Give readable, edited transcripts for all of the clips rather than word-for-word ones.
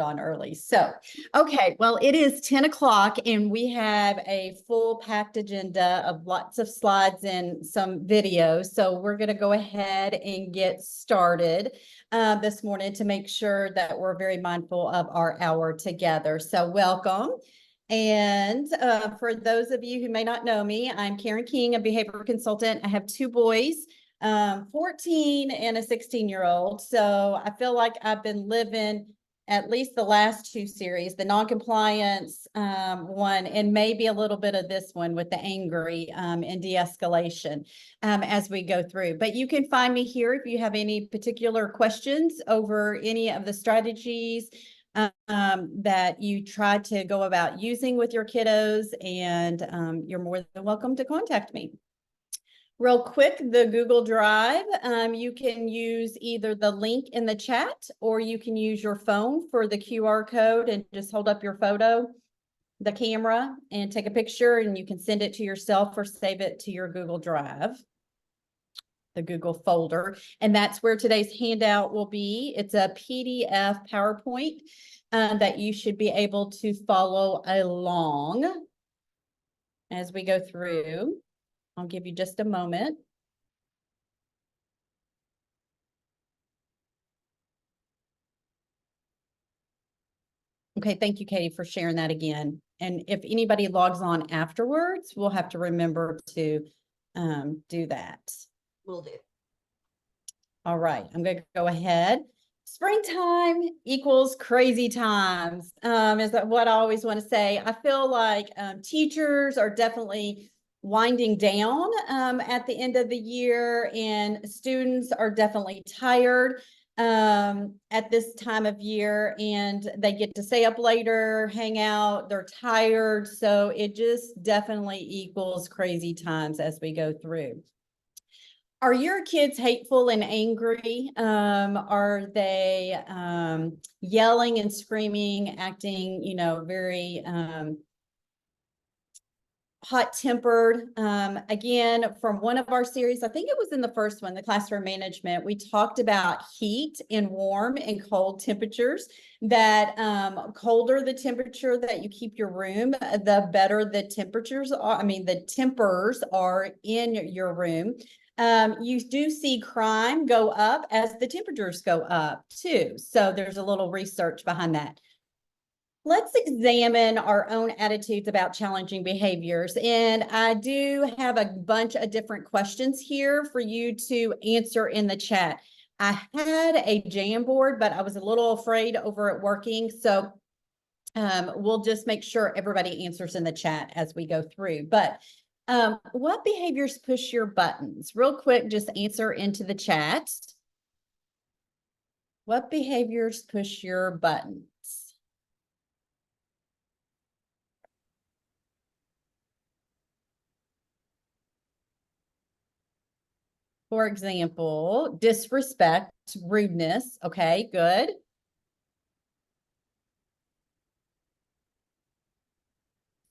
on early. So, okay, well, it is 10 o'clock and we have a full packed agenda of lots of slides and some videos. So we're going to go ahead and get started this morning to make sure that we're very mindful of our hour together. So welcome. And for those of you who may not know me, I'm Karen King, a behavior consultant. I have two boys, 14 and a 16-year-old. So I feel like I've been living at least the last two series, the non-compliance one, and maybe a little bit of this one with the angry and de-escalation as we go through. But you can find me here if you have any particular questions over any of the strategies that you try to go about using with your kiddos, and you're more than welcome to contact me. Real quick, the Google Drive, you can use either the link in the chat or you can use your phone for the QR code and just hold up your photo, the camera, and take a picture, and you can send it to yourself or save it to your Google Drive, the Google folder. And that's where today's handout will be. It's a PDF PowerPoint that you should be able to follow along as we go through. I'll give you just a moment. Okay, thank you, Katie, for sharing that again. And if anybody logs on afterwards, we'll have to remember to do that. Will do. All right, I'm going to go ahead. Springtime equals crazy times, is what I always want to say. I feel like teachers are definitely winding down at the end of the year, and students are definitely tired at this time of year, and they get to stay up later, hang out, they're tired. So it just definitely equals crazy times as we go through. Are your kids hateful and angry? Are they yelling and screaming, acting, very hot-tempered? Again, from one of our series, I think it was in the first one, the classroom management, we talked about heat and warm and cold temperatures, that colder the temperature that you keep your room, the better the temperatures are. I mean, the tempers are in your room. You do see crime go up as the temperatures go up too. So there's a little research behind that. Let's examine our own attitudes about challenging behaviors. And I do have a bunch of different questions here for you to answer in the chat. I had a Jamboard, but I was a little afraid over it working. So we'll just make sure everybody answers in the chat as we go through. But what behaviors push your buttons? Real quick, just answer into the chat. What behaviors push your buttons? For example, disrespect, rudeness. Okay, good.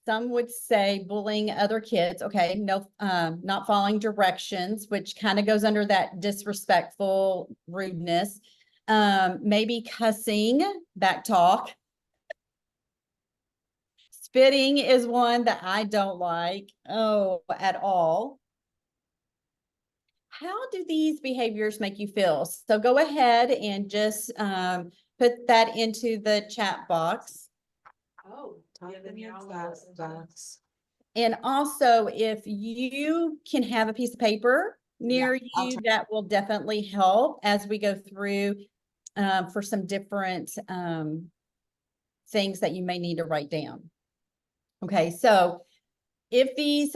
Some would say bullying other kids. Okay, no, not following directions, which kind of goes under that disrespectful rudeness. Maybe cussing, back talk. Spitting is one that I don't like, at all. How do these behaviors make you feel? So go ahead and just put that into the chat box. Oh, and also, if you can have a piece of paper near you, that will definitely help as we go through for some different things that you may need to write down. Okay, so if these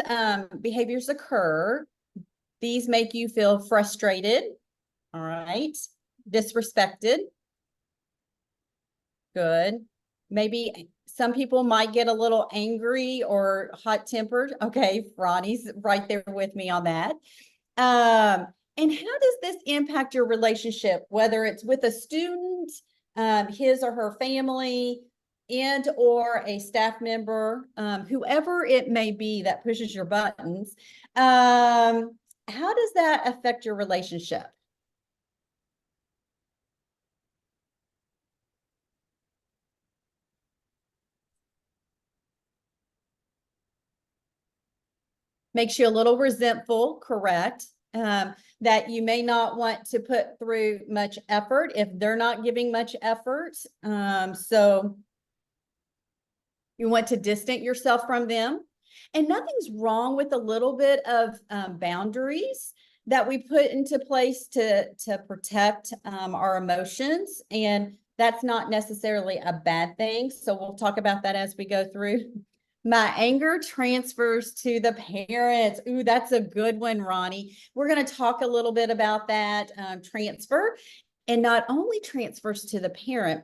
behaviors occur, these make you feel frustrated, all right, disrespected, good. Maybe some people might get a little angry or hot-tempered. Okay, Ronnie's right there with me on that. And how does this impact your relationship, whether it's with a student, his or her family, and or a staff member, whoever it may be that pushes your buttons? How does that affect your relationship? makes you a little resentful, correct? That you may not want to put through much effort if they're not giving much effort. So you want to distance yourself from them. And nothing's wrong with a little bit of boundaries that we put into place to protect our emotions. And that's not necessarily a bad thing. So we'll talk about that as we go through. My anger transfers to the parents. Ooh, that's a good one, Ronnie. We're going to talk a little bit about that transfer, and not only transfers to the parent,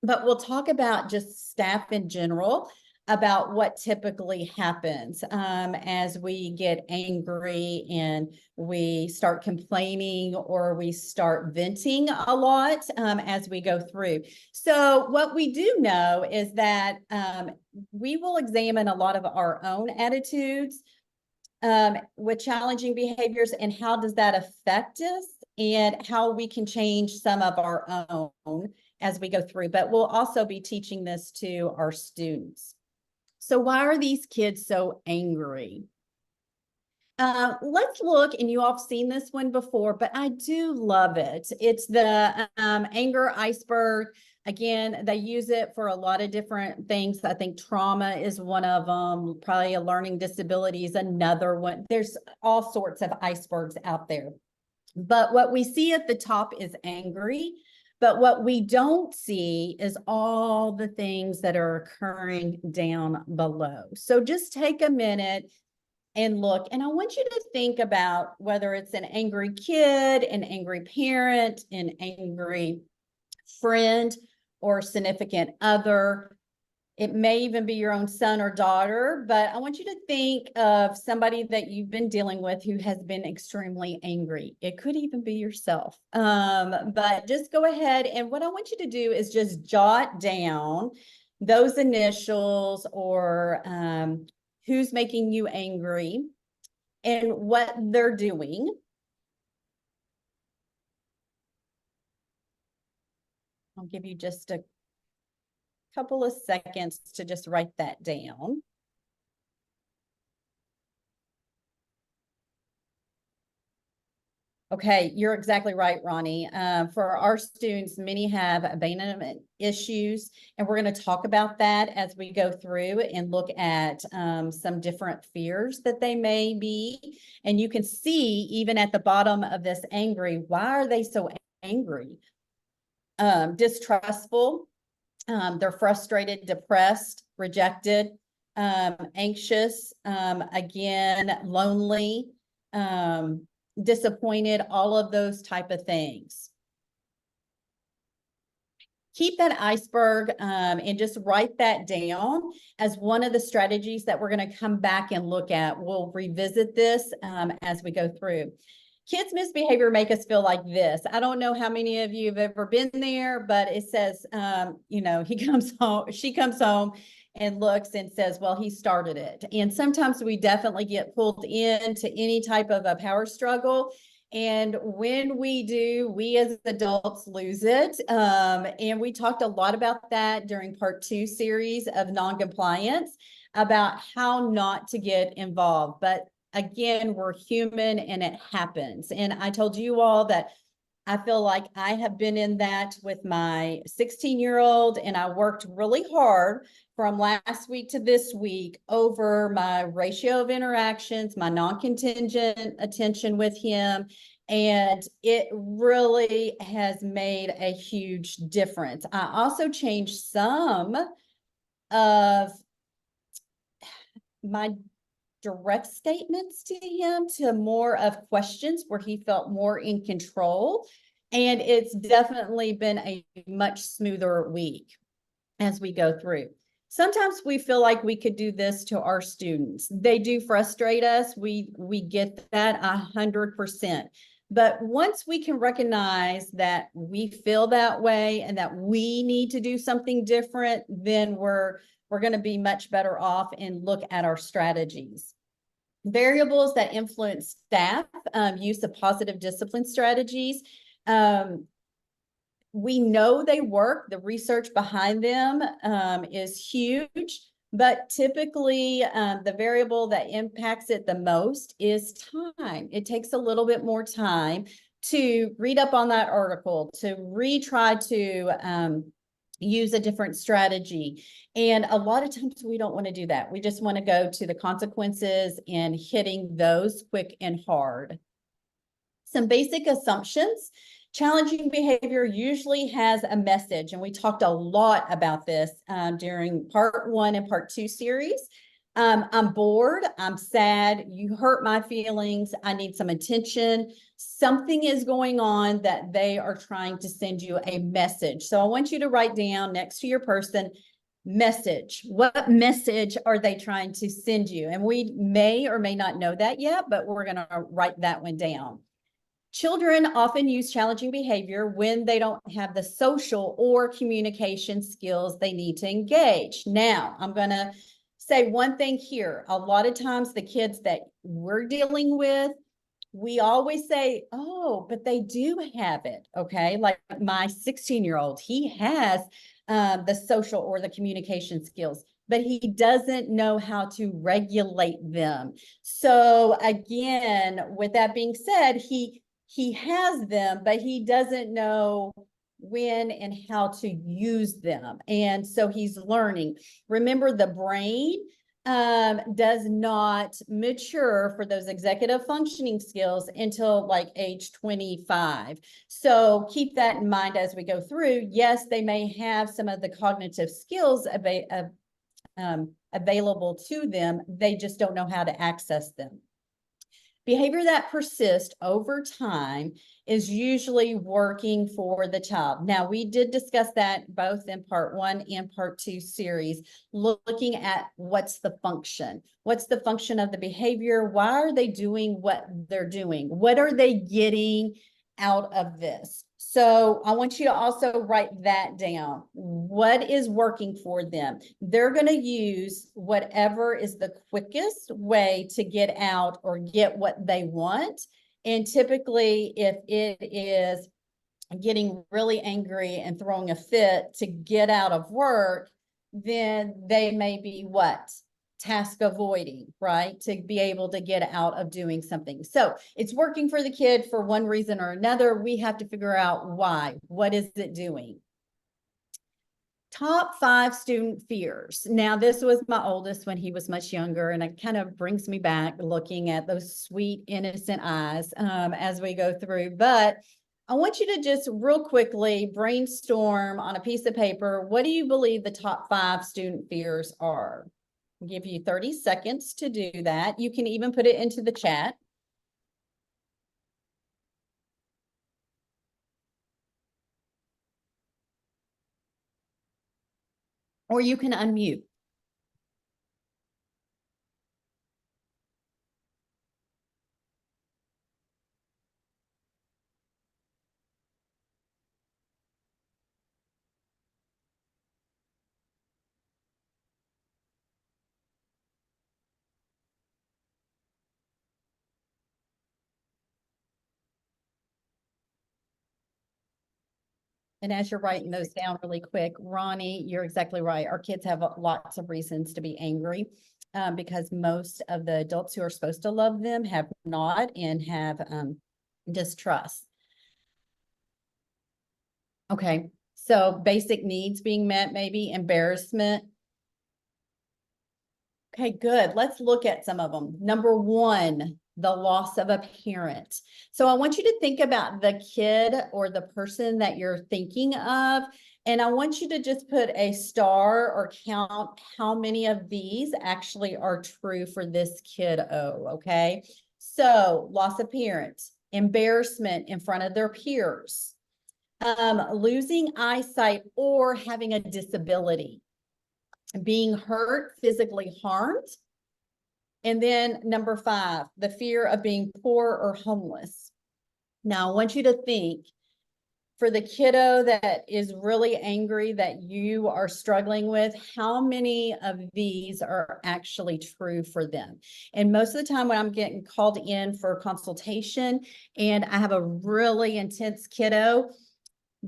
but we'll talk about just staff in general, about what typically happens as we get angry and we start complaining or we start venting a lot as we go through. So what we do know is that we will examine a lot of our own attitudes with challenging behaviors, and how does that affect us, and how we can change some of our own as we go through. But we'll also be teaching this to our students. So why are these kids so angry? Let's look, and you all have seen this one before, but I do love it. It's the anger iceberg. Again, they use it for a lot of different things. I think trauma is one of them, probably a learning disability is another one. There's all sorts of icebergs out there. But what we see at the top is angry. But what we don't see is all the things that are occurring down below. So just take a minute and look, and I want you to think about whether it's an angry kid, an angry parent, an angry friend, or significant other. It may even be your own son or daughter, but I want you to think of somebody that you've been dealing with who has been extremely angry. It could even be yourself. But just go ahead, and what I want you to do is just jot down those initials, or who's making you angry and what they're doing. I'll give you just a couple of seconds to just write that down. Okay, you're exactly right, Ronnie. For our students, many have abandonment issues, and we're going to talk about that as we go through and look at some different fears that they may be. And you can see even at the bottom of this angry, why are they so angry? Distrustful. They're frustrated, depressed, rejected, anxious, again, lonely, disappointed, all of those type of things. Keep that iceberg and just write that down as one of the strategies that we're going to come back and look at. We'll revisit this as we go through. Kids' misbehavior make us feel like this. I don't know how many of you have ever been there, but it says, you know, he comes home, she comes home and looks and says, well, he started it. And sometimes we definitely get pulled into any type of a power struggle. And when we do, we as adults lose it. And we talked a lot about that during part 2 series of non-compliance, about how not to get involved. But again, we're human and it happens. And I told you all that I feel like I have been in that with my 16-year-old, and I worked really hard from last week to this week over my ratio of interactions, my non-contingent attention with him. And it really has made a huge difference. I also changed some of my direct statements to him to more of questions where he felt more in control. And it's definitely been a much smoother week as we go through. Sometimes we feel like we could do this to our students. They do frustrate us. We get that 100%. But once we can recognize that we feel that way and that we need to do something different, then we're going to be much better off and look at our strategies. Variables that influence staff, use of positive discipline strategies. We know they work. The research behind them is huge, But typically, the variable that impacts it the most is time. It takes a little bit more time to read up on that article, to retry to use a different strategy. And a lot of times we don't want to do that. We just want to go to the consequences and hitting those quick and hard. Some basic assumptions. Challenging behavior usually has a message, and we talked a lot about this during part 1 and part 2 series. I'm bored, I'm sad, you hurt my feelings, I need some attention. Something is going on that they are trying to send you a message. So I want you to write down next to your person, message. What message are they trying to send you? And we may or may not know that yet, but we're going to write that one down. Children often use challenging behavior when they don't have the social or communication skills they need to engage. Now, I'm going to say one thing here. A lot of times the kids that we're dealing with, we always say, oh, but they do have it. Okay. Like my 16-year-old, he has the social or the communication skills, but he doesn't know how to regulate them. So again, with that being said, he has them, but he doesn't know when and how to use them. And so he's learning. Remember, the brain does not mature for those executive functioning skills until like age 25. So keep that in mind as we go through. Yes, they may have some of the cognitive skills available to them. They just don't know how to access them. Behavior that persists over time is usually working for the child. Now, we did discuss that both in part 1 and part 2 series, looking at what's the function. What's the function of the behavior? Why are they doing what they're doing? What are they getting out of this? So I want you to also write that down. What is working for them? They're going to use whatever is the quickest way to get out or get what they want. And typically, if it is getting really angry and throwing a fit to get out of work, then they may be what? Task avoiding, right? To be able to get out of doing something. So it's working for the kid for one reason or another. We have to figure out why. What is it doing? Top 5 student fears. Now, this was my oldest when he was much younger, and it kind of brings me back looking at those sweet, innocent eyes as we go through. But I want you to just real quickly brainstorm on a piece of paper. What do you believe the top 5 student fears are? I'll give you 30 seconds to do that. You can even put it into the chat. Or you can unmute. And as you're writing those down really quick, Ronnie, you're exactly right. Our kids have lots of reasons to be angry because most of the adults who are supposed to love them have not and have distrust. Okay, so basic needs being met, maybe embarrassment. Okay, good. Let's look at some of them. Number 1, the loss of a parent. So I want you to think about the kid or the person that you're thinking of, and I want you to just put a star or count how many of these actually are true for this kiddo, okay? So loss of parents, embarrassment in front of their peers, losing eyesight or having a disability, being hurt, physically harmed. And then number 5, the fear of being poor or homeless. Now, I want you to think for the kiddo that is really angry that you are struggling with, how many of these are actually true for them? And most of the time when I'm getting called in for consultation and I have a really intense kiddo,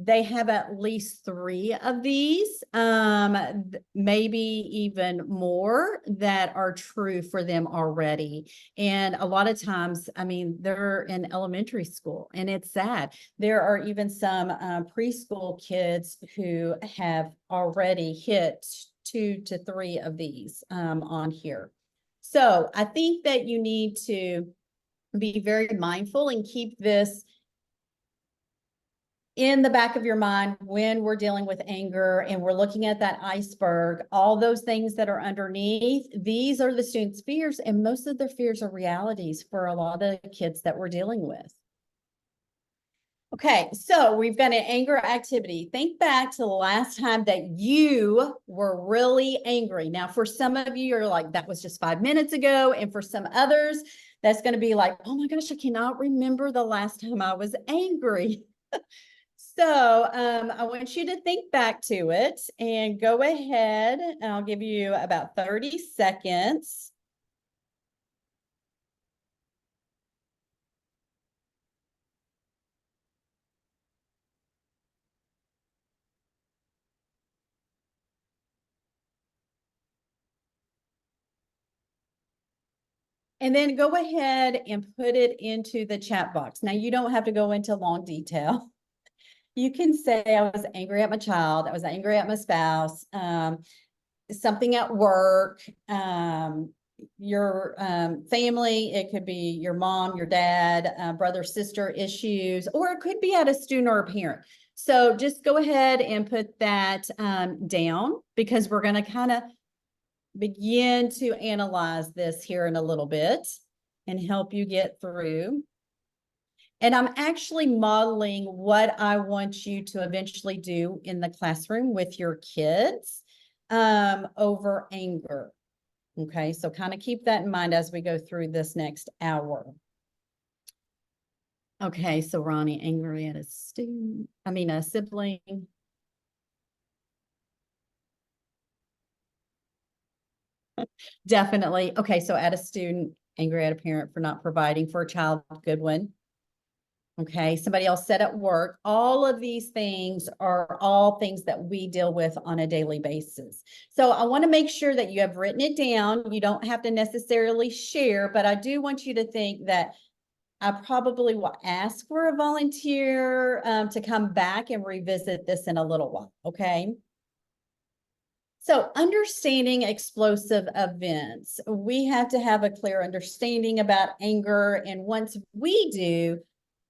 they have at least 3 of these, maybe even more that are true for them already. And a lot of times, I mean, they're in elementary school and it's sad. There are even some preschool kids who have already hit 2 to 3 of these on here. So I think that you need to be very mindful and keep this in the back of your mind when we're dealing with anger and we're looking at that iceberg, all those things that are underneath, these are the students' fears, and most of their fears are realities for a lot of the kids that we're dealing with. Okay, so we've got an anger activity. Think back to the last time that you were really angry. Now, for some of you, you're like, that was just 5 minutes ago. And for some others, that's going to be like, oh my gosh, I cannot remember the last time I was angry. So I want you to think back to it and go ahead, and I'll give you about 30 seconds. And then go ahead and put it into the chat box. Now, you don't have to go into long detail. You can say, I was angry at my child, I was angry at my spouse, something at work, your family, it could be your mom, your dad, brother, sister issues, or it could be at a student or a parent. So just go ahead and put that down, because we're going to kind of begin to analyze this here in a little bit and help you get through. And I'm actually modeling what I want you to eventually do in the classroom with your kids over anger. Okay, so kind of keep that in mind as we go through this next hour. Okay, so Ronnie, angry at a sibling. Definitely. Okay, so at a student, angry at a parent for not providing for a child, good one. Okay, somebody else said at work, all of these things are all things that we deal with on a daily basis. So I want to make sure that you have written it down. You don't have to necessarily share, but I do want you to think that I probably will ask for a volunteer to come back and revisit this in a little while, okay? So understanding explosive events, we have to have a clear understanding about anger. And once we do,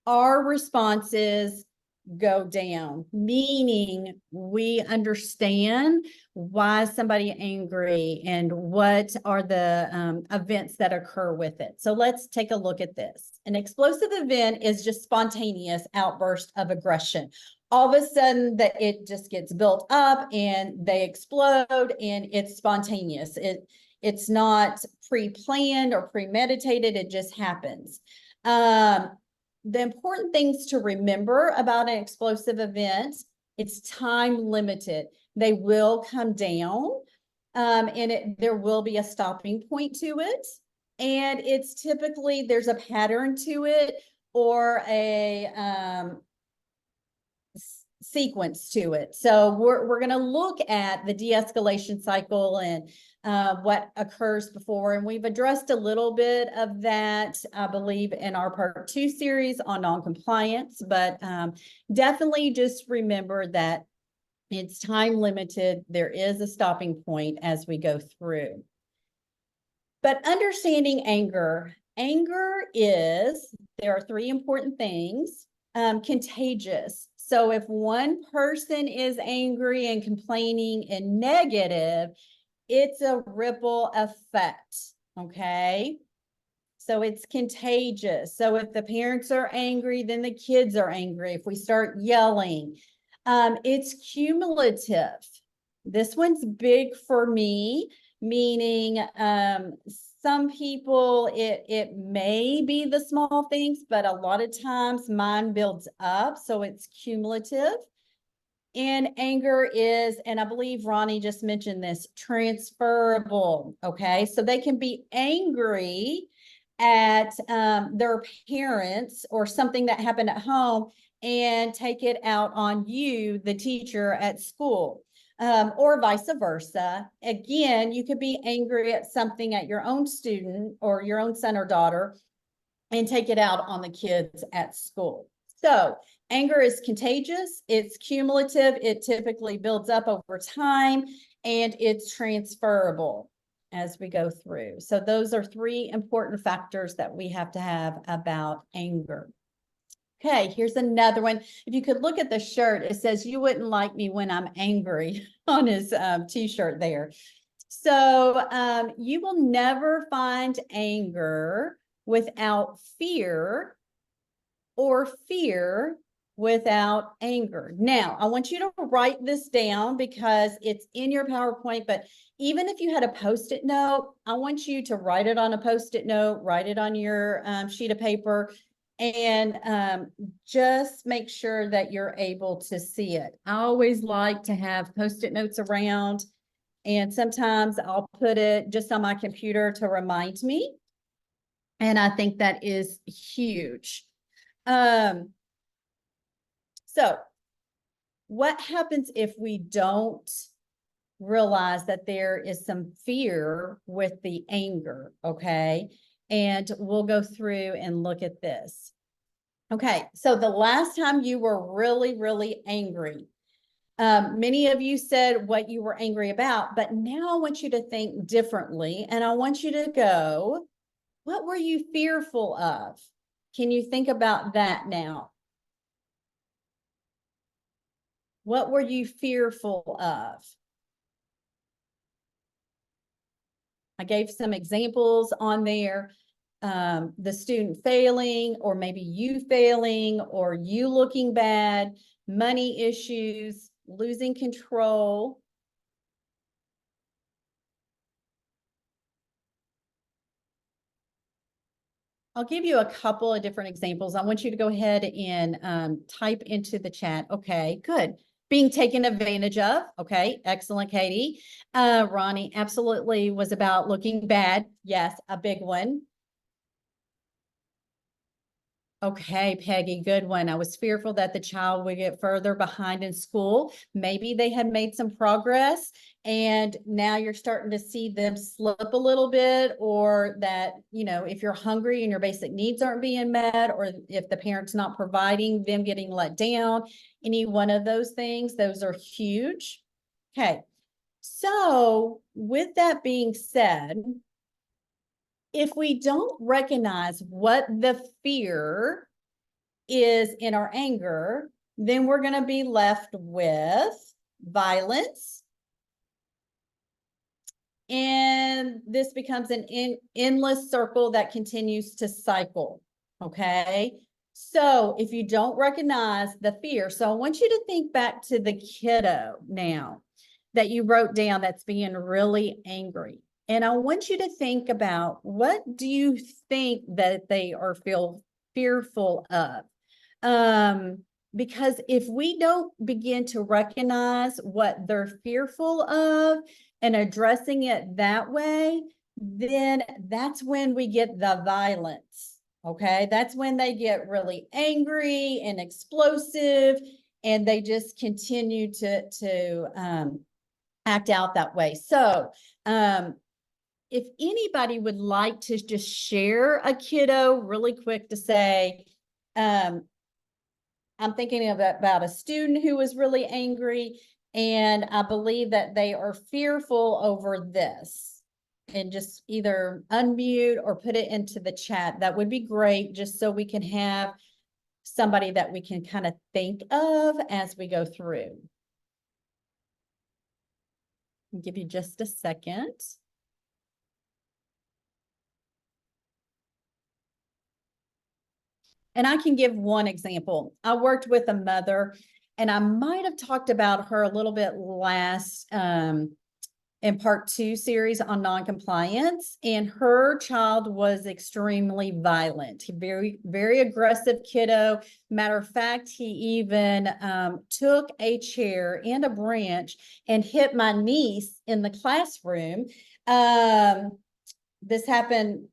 our responses go down, meaning we understand why somebody angry and what are the events that occur with it. So let's take a look at this. An explosive event is just spontaneous outburst of aggression. All of a sudden that it just gets built up and they explode and it's spontaneous. It's not pre-planned or premeditated. It just happens. The important things to remember about an explosive event, it's time limited. They will come down and there will be a stopping point to it. And it's typically, there's a pattern to it or a sequence to it. So we're going to look at the de-escalation cycle and what occurs before. And we've addressed a little bit of that, I believe, in our part 2 series on noncompliance, but definitely just remember that it's time limited. There is a stopping point as we go through. But understanding anger is, there are 3 important things, contagious. So if one person is angry and complaining and negative, it's a ripple effect, okay? So it's contagious. So if the parents are angry, then the kids are angry. If we start yelling, it's cumulative. This one's big for me, meaning some people, it may be the small things, but a lot of times mine builds up, so it's cumulative. And anger is, and I believe Ronnie just mentioned this, transferable, okay? So they can be angry at their parents or something that happened at home, and take it out on you, the teacher at school. Or vice versa. Again, you could be angry at something at your own student or your own son or daughter and take it out on the kids at school. So anger is contagious, it's cumulative, it typically builds up over time, and it's transferable as we go through. So those are three important factors that we have to have about anger. Okay, here's another one. If you could look at the shirt, it says, "You wouldn't like me when I'm angry" on his t-shirt there. So you will never find anger without fear, or fear without anger. Now, I want you to write this down because it's in your PowerPoint, but even if you had a Post-it note, I want you to write it on a Post-it note, write it on your sheet of paper, and just make sure that you're able to see it. I always like to have Post-it notes around, and sometimes I'll put it just on my computer to remind me. And I think that is huge. So what happens if we don't realize that there is some fear with the anger? Okay. And we'll go through and look at this. Okay. So the last time you were really, really angry, many of you said what you were angry about, but now I want you to think differently. And I want you to go, what were you fearful of? Can you think about that now? What were you fearful of? I gave some examples on there. The student failing, or maybe you failing, or you looking bad, money issues, losing control. I'll give you a couple of different examples. I want you to go ahead and type into the chat. Okay, good. Being taken advantage of. Okay, excellent, Katie. Ronnie, absolutely was about looking bad. Yes, a big one. Okay, Peggy, good one. I was fearful that the child would get further behind in school. Maybe they had made some progress and now you're starting to see them slip a little bit, or that, you know, if you're hungry and your basic needs aren't being met, or if the parent's not providing, them getting let down, any one of those things, those are huge. Okay, so with that being said, if we don't recognize what the fear is in our anger, then we're going to be left with violence. And this becomes an endless circle that continues to cycle. Okay. So if you don't recognize the fear, so I want you to think back to the kiddo now that you wrote down that's being really angry. And I want you to think about, what do you think that they are fearful of? Because if we don't begin to recognize what they're fearful of and addressing it that way, then that's when we get the violence. Okay, that's when they get really angry and explosive, and they just continue to act out that way. So if anybody would like to just share a kiddo really quick to say, I'm thinking about a student who was really angry, and I believe that they are fearful over this, and just either unmute or put it into the chat. That would be great, just so we can have somebody that we can kind of think of as we go through. I'll give you just a second. And I can give one example. I worked with a mother, and I might have talked about her a little bit last in part 2 series on noncompliance, and her child was extremely violent. Very, very aggressive kiddo. Matter of fact, he even took a chair and a branch and hit my niece in the classroom. This happened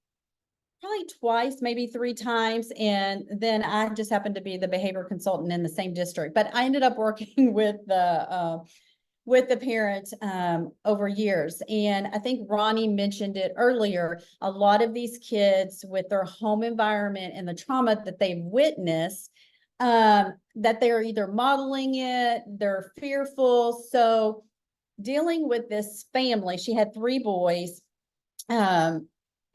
probably twice, maybe 3 times. And then I just happened to be the behavior consultant in the same district, but I ended up working with the parent over years. And I think Ronnie mentioned it earlier. A lot of these kids with their home environment and the trauma that they've witnessed, that they're either modeling it, they're fearful. So dealing with this family, she had 3 boys.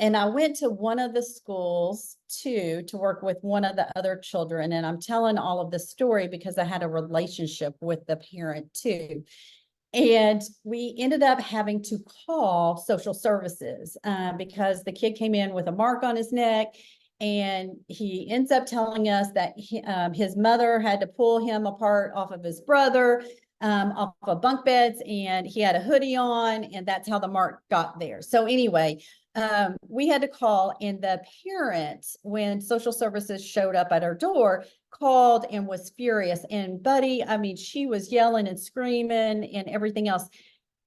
And I went to one of the schools too, to work with one of the other children. And I'm telling all of the story because I had a relationship with the parent too. And we ended up having to call social services because the kid came in with a mark on his neck. And he ends up telling us that his mother had to pull him apart off of his brother, off of bunk beds, and he had a hoodie on, and that's how the mark got there. So anyway, we had to call, and the parent, when social services showed up at our door, called and was furious. And Buddy, I mean, she was yelling and screaming and everything else.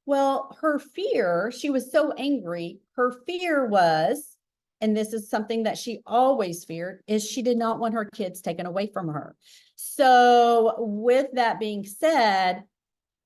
Well, her fear, she was so angry. Her fear was, and this is something that she always feared, is she did not want her kids taken away from her. So with that being said,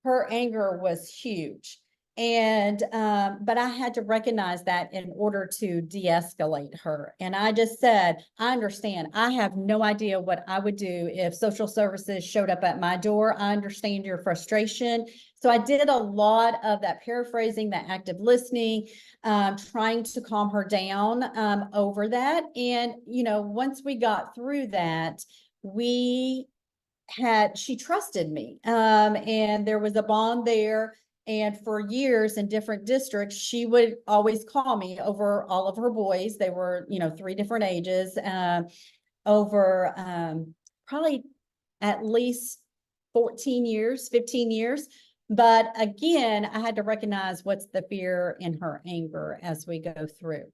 her anger was huge. And, but I had to recognize that in order to de-escalate her. And I just said, I understand. I have no idea what I would do if social services showed up at my door. I understand your frustration. So I did a lot of that paraphrasing, that active listening, trying to calm her down, over that. And, you know, once we got through that, she trusted me. And there was a bond there. And for years in different districts, she would always call me over all of her boys. They were, you know, 3 different ages, over probably at least 14 years, 15 years. But again, I had to recognize what's the fear in her anger as we go through.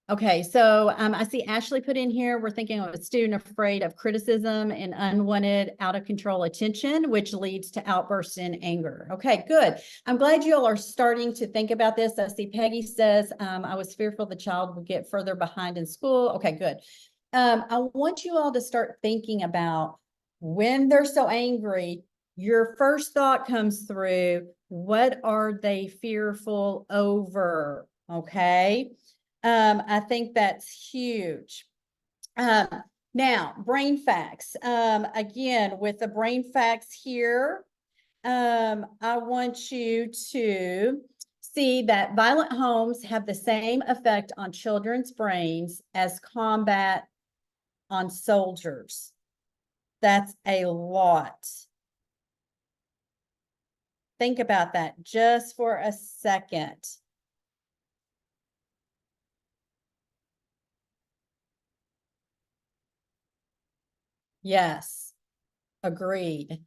Okay, so I see Ashley put in here, we're thinking of a student afraid of criticism and unwanted out of control attention, which leads to outbursts in anger. Okay, good. I'm glad you all are starting to think about this. I see Peggy says, I was fearful the child would get further behind in school. Okay, good. I want you all to start thinking about when they're so angry, your first thought comes through, what are they fearful over? Okay. I think that's huge. Now, brain facts. Again, with the brain facts here, I want you to see that violent homes have the same effect on children's brains as combat on soldiers. That's a lot. Think about that just for a second. Yes, agreed.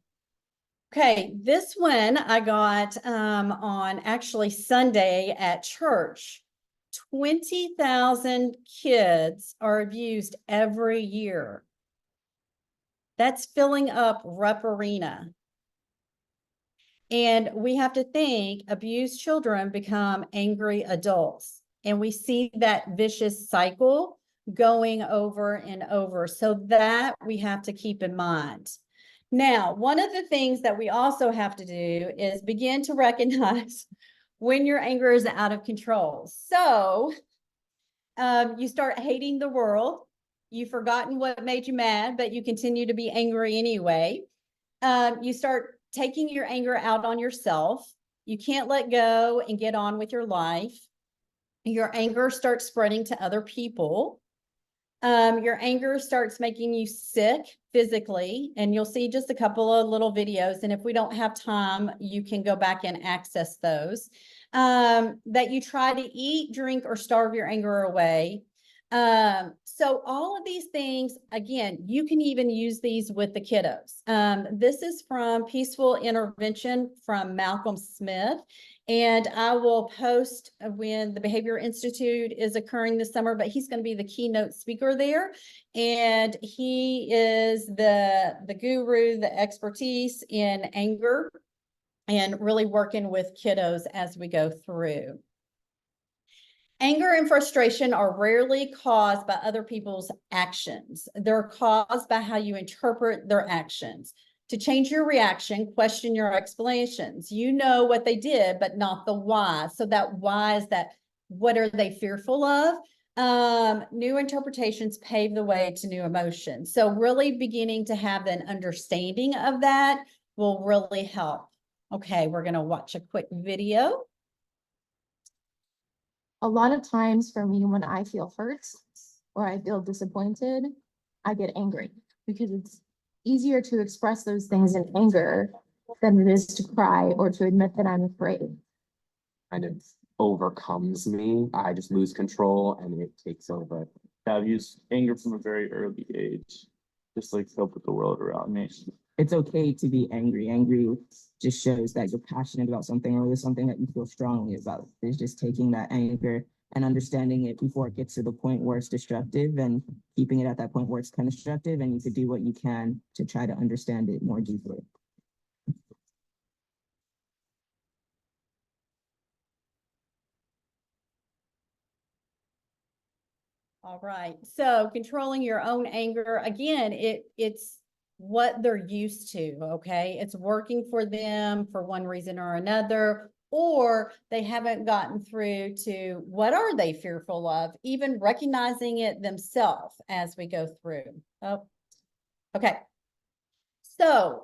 Okay, this one I got on actually Sunday at church. 20,000 kids are abused every year. That's filling up Rupp Arena. And we have to think abused children become angry adults. And we see that vicious cycle going over and over. So that we have to keep in mind. Now, one of the things that we also have to do is begin to recognize when your anger is out of control. So you start hating the world. You've forgotten what made you mad, but you continue to be angry anyway. You start taking your anger out on yourself. You can't let go and get on with your life. Your anger starts spreading to other people. Your anger starts making you sick physically, and you'll see just a couple of little videos. And if we don't have time, you can go back and access those. That you try to eat, drink, or starve your anger away. So all of these things, again, you can even use these with the kiddos. This is from Peaceful Intervention from Malcolm Smith. And I will post when the Behavior Institute is occurring this summer, but he's going to be the keynote speaker there. And he is the guru, the expertise in anger, and really working with kiddos as we go through. Anger and frustration are rarely caused by other people's actions. They're caused by how you interpret their actions. To change your reaction, question your explanations. You know what they did, but not the why. So that why is that, what are they fearful of? New interpretations pave the way to new emotions. So really beginning to have an understanding of that will really help. Okay, we're going to watch a quick video. A lot of times for me, when I feel hurt or I feel disappointed, I get angry because it's easier to express those things in anger than it is to cry or to admit that I'm afraid. Kind of overcomes me. I just lose control and it takes over. I've used anger from a very early age, just like to help with the world around me. It's okay to be angry. Angry just shows that you're passionate about something or there's something that you feel strongly about. It's just taking that anger and understanding it before it gets to the point where it's destructive and keeping it at that point where it's constructive, and you could do what you can to try to understand it more deeply. All right, so controlling your own anger, again, it's what they're used to, okay? It's working for them for one reason or another, or they haven't gotten through to what are they fearful of, even recognizing it themselves as we go through. Oh, okay. So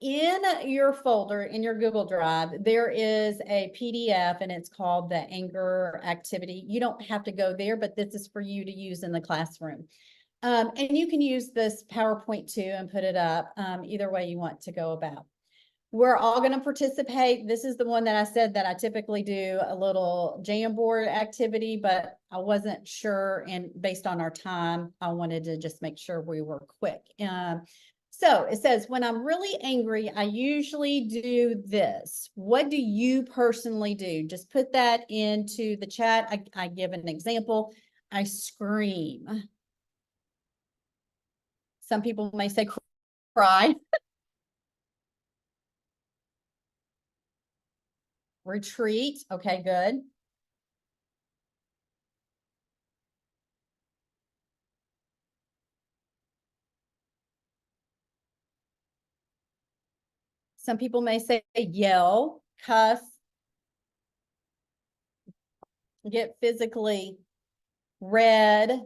in your folder, in your Google Drive, there is a PDF and it's called the anger activity. You don't have to go there, but this is for you to use in the classroom. And you can use this PowerPoint too and put it up either way you want to go about. We're all going to participate. This is the one that I said that I typically do a little Jamboard activity, but I wasn't sure. And based on our time, I wanted to just make sure we were quick. So it says, when I'm really angry, I usually do this. What do you personally do? Just put that into the chat. I give an example. I scream. Some people may say cry. Retreat. Okay, good. Some people may say yell, cuss, get physically red,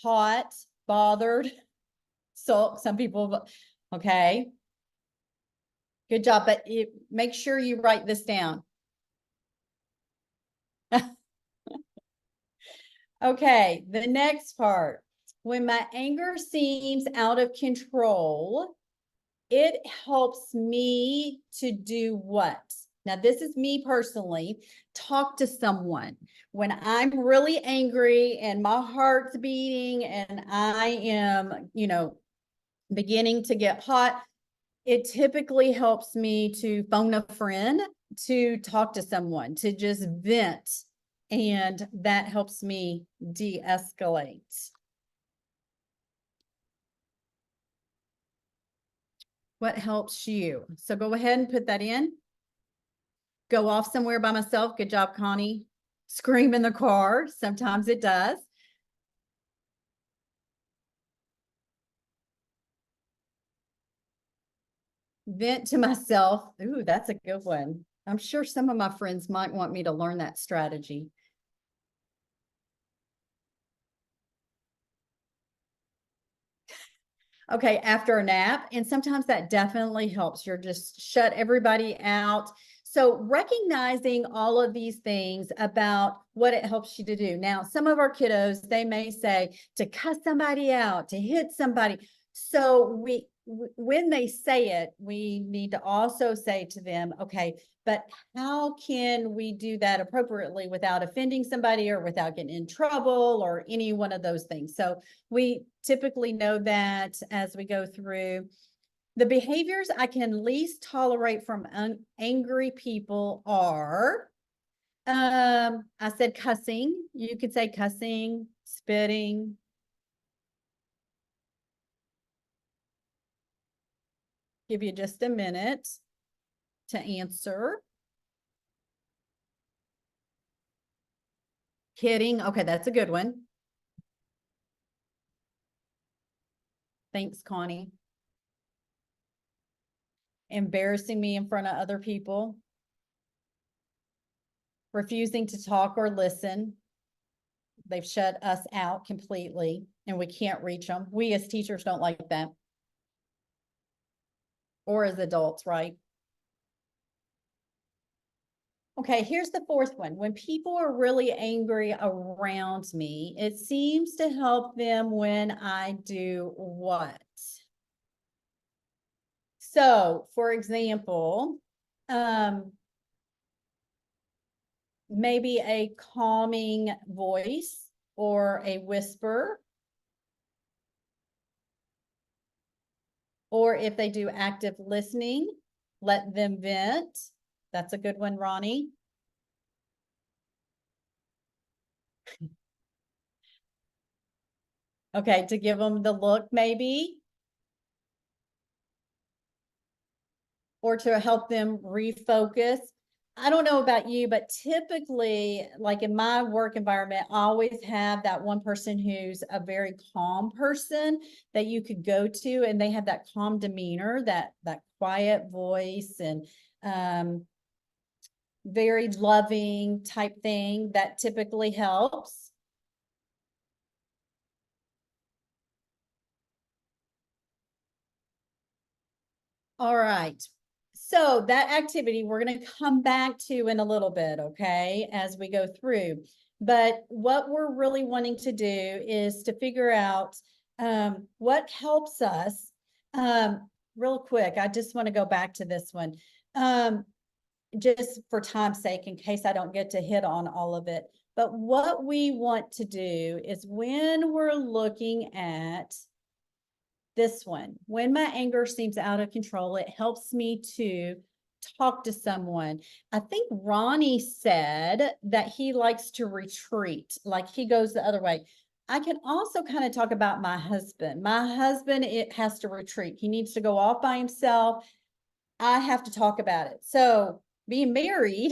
hot, bothered. So some people, okay. Good job, but make sure you write this down. Okay, the next part. When my anger seems out of control, it helps me to do what? Now, this is me personally. Talk to someone. When I'm really angry and my heart's beating and I am, beginning to get hot, it typically helps me to phone a friend, to talk to someone, to just vent. And that helps me de-escalate. What helps you? So go ahead and put that in. Go off somewhere by myself. Good job, Connie. Scream in the car. Sometimes it does. Vent to myself. Ooh, that's a good one. I'm sure some of my friends might want me to learn that strategy. Okay, after a nap. And sometimes that definitely helps. You're just shut everybody out. So recognizing all of these things about what it helps you to do. Now, some of our kiddos, they may say to cuss somebody out, to hit somebody. So when they say it, we need to also say to them, okay, but how can we do that appropriately without offending somebody or without getting in trouble or any one of those things? So we typically know that as we go through. The behaviors I can least tolerate from angry people are, I said cussing. You could say cussing, spitting. Give you just a minute to answer. Kidding. Okay, that's a good one. Thanks, Connie. Embarrassing me in front of other people. Refusing to talk or listen. They've shut us out completely and we can't reach them. We as teachers don't like that. Or as adults, right? Okay, here's the fourth one. When people are really angry around me, it seems to help them when I do what? So, for example, maybe a calming voice or a whisper. Or if they do active listening, let them vent. That's a good one, Ronnie. Okay, to give them the look maybe. Or to help them refocus. I don't know about you, but typically, like in my work environment, I always have that one person who's a very calm person that you could go to, and they have that calm demeanor, that quiet voice, and very loving type thing that typically helps. All right. So that activity we're going to come back to in a little bit, okay, as we go through. But what we're really wanting to do is to figure out what helps us. Real quick, I just want to go back to this one. Just for time's sake, in case I don't get to hit on all of it. But what we want to do is when we're looking at this one, when my anger seems out of control, it helps me to talk to someone. I think Ronnie said that he likes to retreat, like he goes the other way. I can also kind of talk about my husband. My husband, it has to retreat. He needs to go off by himself. I have to talk about it. So being married,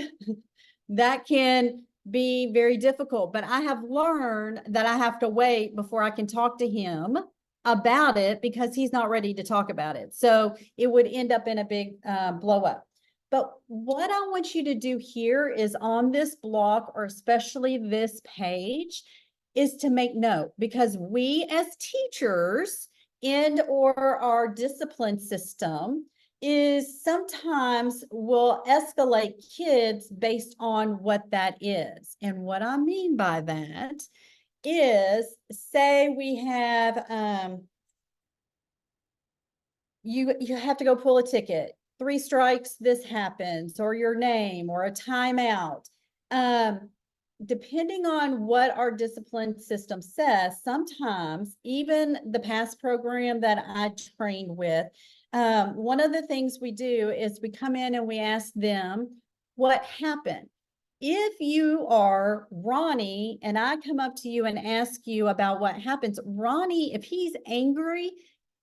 that can be very difficult, but I have learned that I have to wait before I can talk to him about it because he's not ready to talk about it. So it would end up in a big blow up. But what I want you to do here is on this block, or especially this page, is to make note, because we as teachers and or our discipline system is sometimes will escalate kids based on what that is. And what I mean by that is, say we have you have to go pull a ticket. 3 strikes, this happens, or your name, or a timeout. Depending on what our discipline system says, sometimes even the PASS program that I trained with, one of the things we do is we come in and we ask them what happened. If you are Ronnie and I come up to you and ask you about what happens, Ronnie, if he's angry,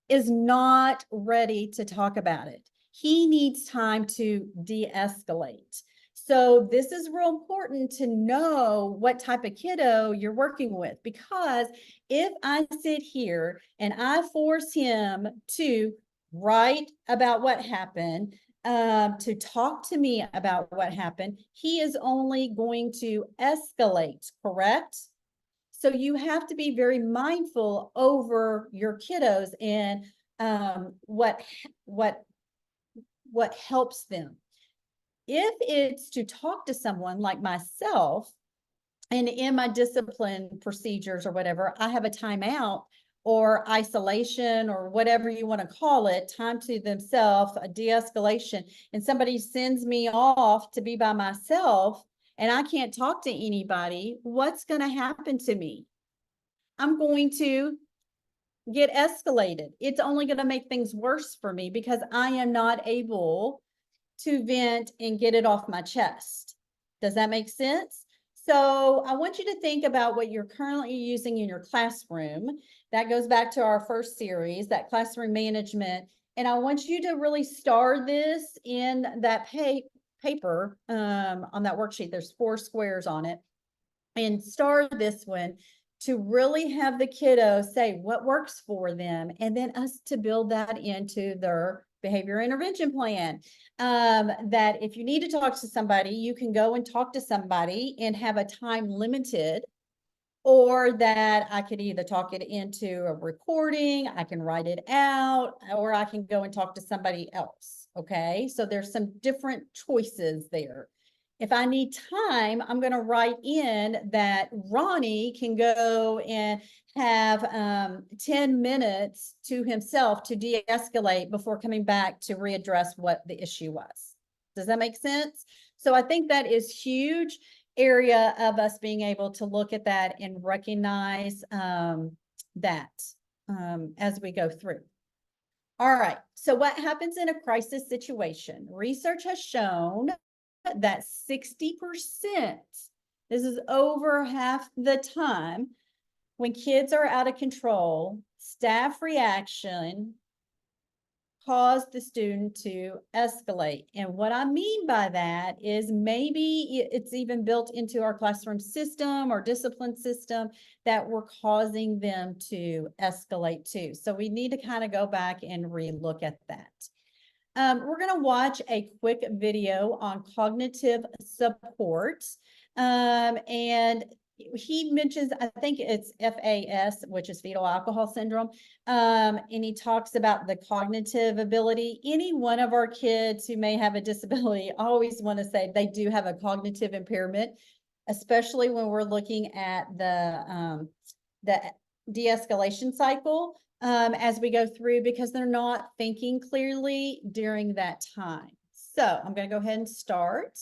is not ready to talk about it. He needs time to de-escalate. So this is real important to know what type of kiddo you're working with, because if I sit here and I force him to write about what happened, to talk to me about what happened, he is only going to escalate, correct? So you have to be very mindful over your kiddos and what helps them. If it's to talk to someone like myself, and in my discipline procedures or whatever, I have a timeout or isolation or whatever you want to call it, time to themselves, a de-escalation, and somebody sends me off to be by myself and I can't talk to anybody, what's going to happen to me? I'm going to get escalated. It's only going to make things worse for me because I am not able to vent and get it off my chest. Does that make sense? So I want you to think about what you're currently using in your classroom. That goes back to our first series, that classroom management. And I want you to really star this in that paper on that worksheet. There's 4 squares on it. and star this one to really have the kiddo say what works for them, and then us to build that into their behavior intervention plan. That if you need to talk to somebody, you can go and talk to somebody and have a time limited, or that I could either talk it into a recording, I can write it out, or I can go and talk to somebody else. Okay, so there's some different choices there. If I need time, I'm going to write in that Ronnie can go and have 10 minutes to himself to de-escalate before coming back to readdress what the issue was. Does that make sense? So I think that is huge area of us being able to look at that and recognize that as we go through. All right, so what happens in a crisis situation? Research has shown that 60%, this is over half the time, when kids are out of control, staff reaction caused the student to escalate. And what I mean by that is maybe it's even built into our classroom system or discipline system that we're causing them to escalate too. So we need to kind of go back and relook at that. We're going to watch a quick video on cognitive support. And he mentions, I think it's FAS, which is fetal alcohol syndrome. And he talks about the cognitive ability. Any one of our kids who may have a disability, I always want to say they do have a cognitive impairment, especially when we're looking at the de-escalation cycle as we go through, because they're not thinking clearly during that time. So I'm going to go ahead and start.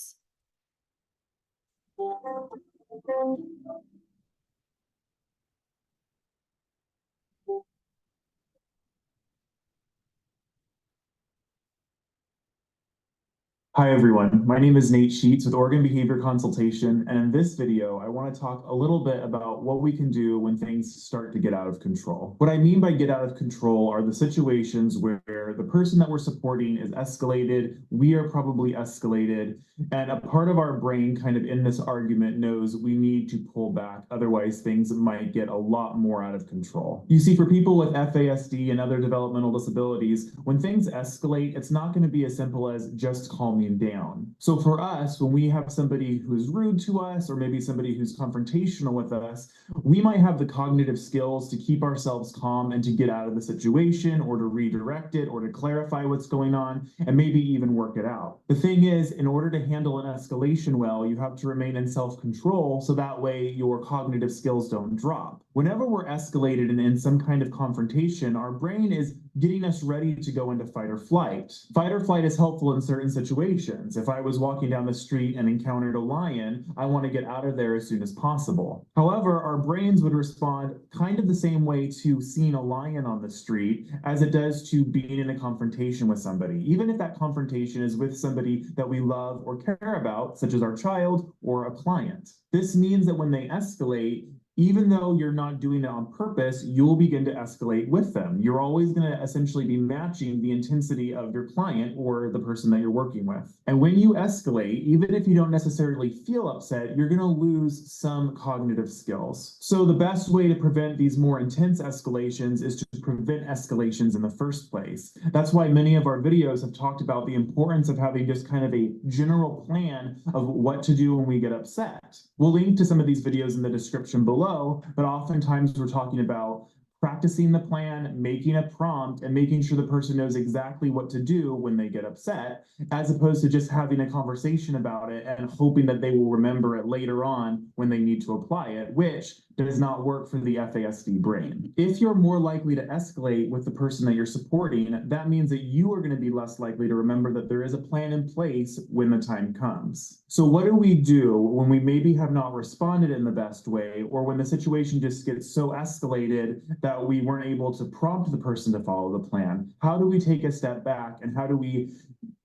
Hi everyone, my name is Nate Sheets with Oregon Behavior Consultation, and in this video, I want to talk a little bit about what we can do when things start to get out of control. What I mean by get out of control are the situations where the person that we're supporting is escalated, we are probably escalated, and a part of our brain kind of in this argument knows we need to pull back, otherwise things might get a lot more out of control. You see, for people with FASD and other developmental disabilities, when things escalate, it's not going to be as simple as just calming down. So for us, when we have somebody who's rude to us, or maybe somebody who's confrontational with us, we might have the cognitive skills to keep ourselves calm and to get out of the situation, or to redirect it, or to clarify what's going on, and maybe even work it out. The thing is, in order to handle an escalation well, you have to remain in self-control, so that way your cognitive skills don't drop. Whenever we're escalated and in some kind of confrontation, our brain is getting us ready to go into fight or flight. Fight or flight is helpful in certain situations. If I was walking down the street and encountered a lion, I want to get out of there as soon as possible. However, our brains would respond kind of the same way to seeing a lion on the street as it does to being in a confrontation with somebody, even if that confrontation is with somebody that we love or care about, such as our child or a client. This means that when they escalate, even though you're not doing it on purpose, you'll begin to escalate with them. You're always going to essentially be matching the intensity of your client or the person that you're working with. And when you escalate, even if you don't necessarily feel upset, you're going to lose some cognitive skills. So the best way to prevent these more intense escalations is to prevent escalations in the first place. That's why many of our videos have talked about the importance of having just kind of a general plan of what to do when we get upset. We'll link to some of these videos in the description below. But oftentimes we're talking about practicing the plan, making a prompt, and making sure the person knows exactly what to do when they get upset, as opposed to just having a conversation about it and hoping that they will remember it later on when they need to apply it, which does not work for the FASD brain. If you're more likely to escalate with the person that you're supporting, that means that you are going to be less likely to remember that there is a plan in place when the time comes. So what do we do when we maybe have not responded in the best way, or when the situation just gets so escalated that we weren't able to prompt the person to follow the plan? How do we take a step back, and how do we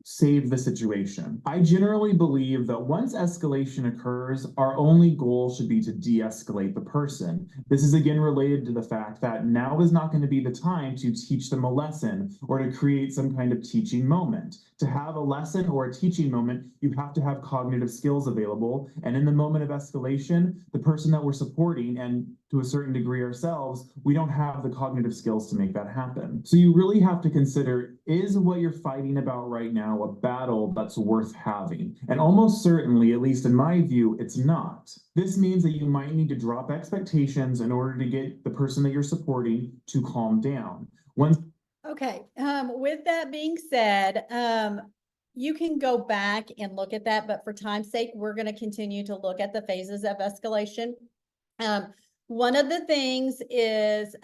save the situation? I generally believe that once escalation occurs, our only goal should be to de-escalate the person. This is again related to the fact that now is not going to be the time to teach them a lesson or to create some kind of teaching moment. To have a lesson or a teaching moment, you have to have cognitive skills available. And in the moment of escalation, the person that we're supporting, and to a certain degree ourselves, we don't have the cognitive skills to make that happen. So you really have to consider, is what you're fighting about right now a battle that's worth having? And almost certainly, at least in my view, it's not. This means that you might need to drop expectations in order to get the person that you're supporting to calm down. Okay, with that being said, you can go back and look at that, but for time's sake, we're gonna continue to look at the phases of escalation. One of the things is,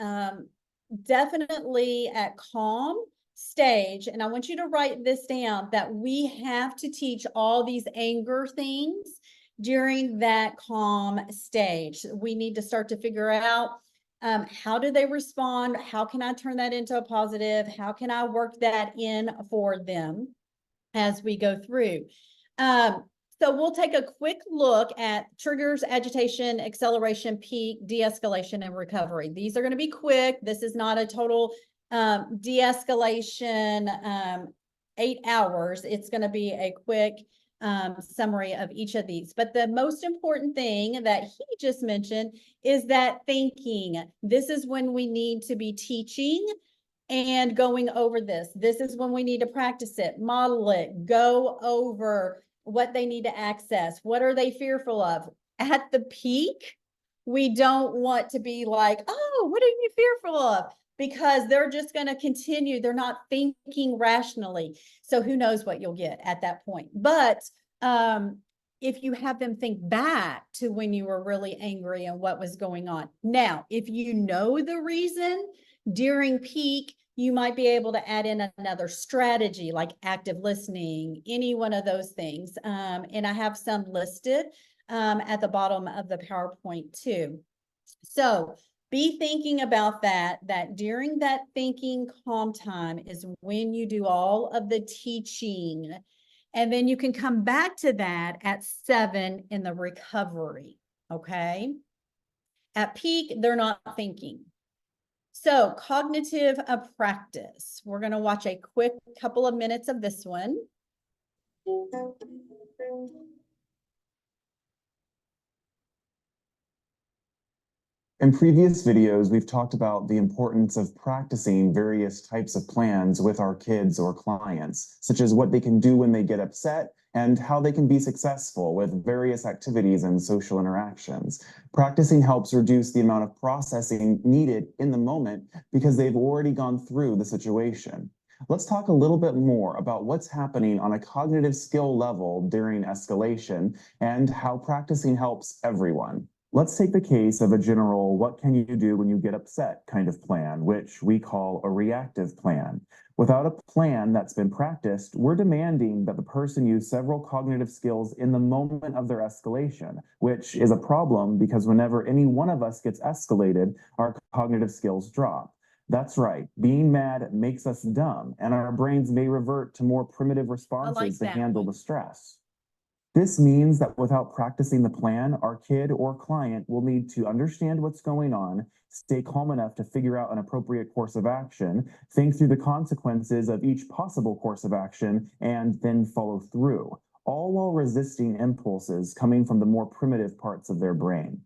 definitely at calm stage, and I want you to write this down, that we have to teach all these anger things during that calm stage. We need to start to figure out, how do they respond? How can I turn that into a positive? How can I work that in for them as we go through? So we'll take a quick look at triggers, agitation, acceleration, peak, de-escalation, and recovery. These are going to be quick. This is not a total de-escalation 8 hours. It's going to be a quick summary of each of these. But the most important thing that he just mentioned is that thinking. This is when we need to be teaching and going over this. This is when we need to practice it, model it, go over what they need to access. What are they fearful of? At the peak, we don't want to be like, oh, what are you fearful of? Because they're just going to continue. They're not thinking rationally. So who knows what you'll get at that point. But if you have them think back to when you were really angry and what was going on. Now, if you know the reason during peak, you might be able to add in another strategy like active listening, any one of those things. And I have some listed at the bottom of the PowerPoint too. So be thinking about that during that thinking calm time is when you do all of the teaching. And then you can come back to that at 7 in the recovery, okay? At peak, they're not thinking. So cognitive practice. We're going to watch a quick couple of minutes of this one. In previous videos, we've talked about the importance of practicing various types of plans with our kids or clients, such as what they can do when they get upset and how they can be successful with various activities and social interactions. Practicing helps reduce the amount of processing needed in the moment because they've already gone through the situation. Let's talk a little bit more about what's happening on a cognitive skill level during escalation and how practicing helps everyone. Let's take the case of a general what can you do when you get upset kind of plan, which we call a reactive plan. Without a plan that's been practiced, we're demanding that the person use several cognitive skills in the moment of their escalation, which is a problem because whenever any one of us gets escalated, our cognitive skills drop. That's right, being mad makes us dumb, and our brains may revert to more primitive responses to handle the stress. This means that without practicing the plan, our kid or client will need to understand what's going on, stay calm enough to figure out an appropriate course of action, think through the consequences of each possible course of action, and then follow through, all while resisting impulses coming from the more primitive parts of their brain.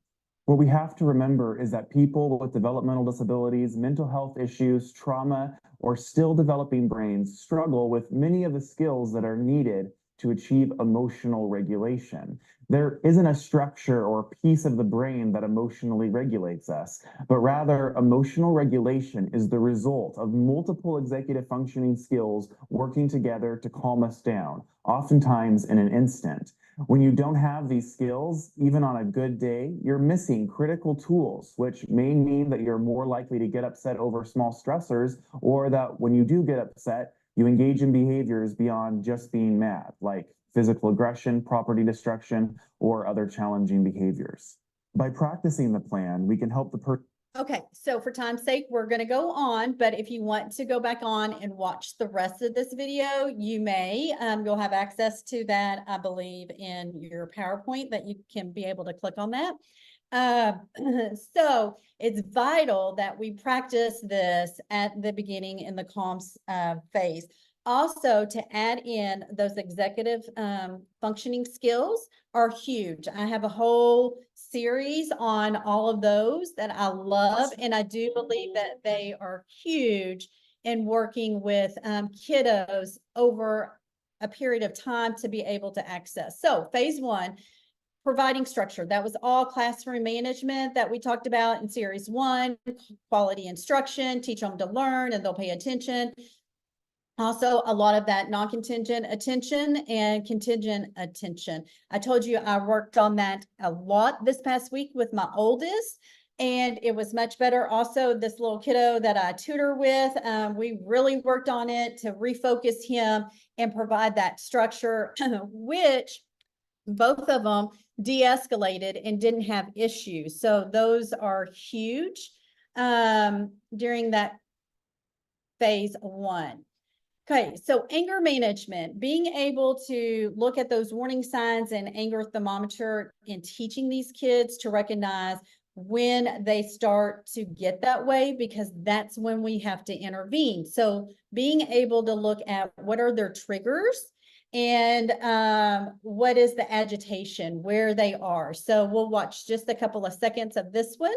What we have to remember is that people with developmental disabilities, mental health issues, trauma, or still developing brains struggle with many of the skills that are needed to achieve emotional regulation. There isn't a structure or piece of the brain that emotionally regulates us, but rather emotional regulation is the result of multiple executive functioning skills working together to calm us down, oftentimes in an instant. When you don't have these skills, even on a good day, you're missing critical tools, which may mean that you're more likely to get upset over small stressors, or that when you do get upset, you engage in behaviors beyond just being mad, like physical aggression, property destruction, or other challenging behaviors. By practicing the plan, we can help the person. Okay, so for time's sake, we're going to go on, but if you want to go back on and watch the rest of this video, you may. You'll have access to that, I believe, in your PowerPoint that you can be able to click on that. So it's vital that we practice this at the beginning in the calm phase. Also, to add in those executive functioning skills are huge. I have a whole series on all of those that I love, and I do believe that they are huge in working with kiddos over a period of time to be able to access. So phase one, providing structure. That was all classroom management that we talked about in series one, quality instruction, teach them to learn and they'll pay attention. Also, a lot of that non-contingent attention and contingent attention. I told you I worked on that a lot this past week with my oldest, and it was much better. Also, this little kiddo that I tutor with, we really worked on it to refocus him and provide that structure, which both of them de-escalated and didn't have issues. So those are huge during that phase one. Okay, so anger management, being able to look at those warning signs and anger thermometer and teaching these kids to recognize when they start to get that way, because that's when we have to intervene. So being able to look at what are their triggers and what is the agitation, where they are. So we'll watch just a couple of seconds of this one,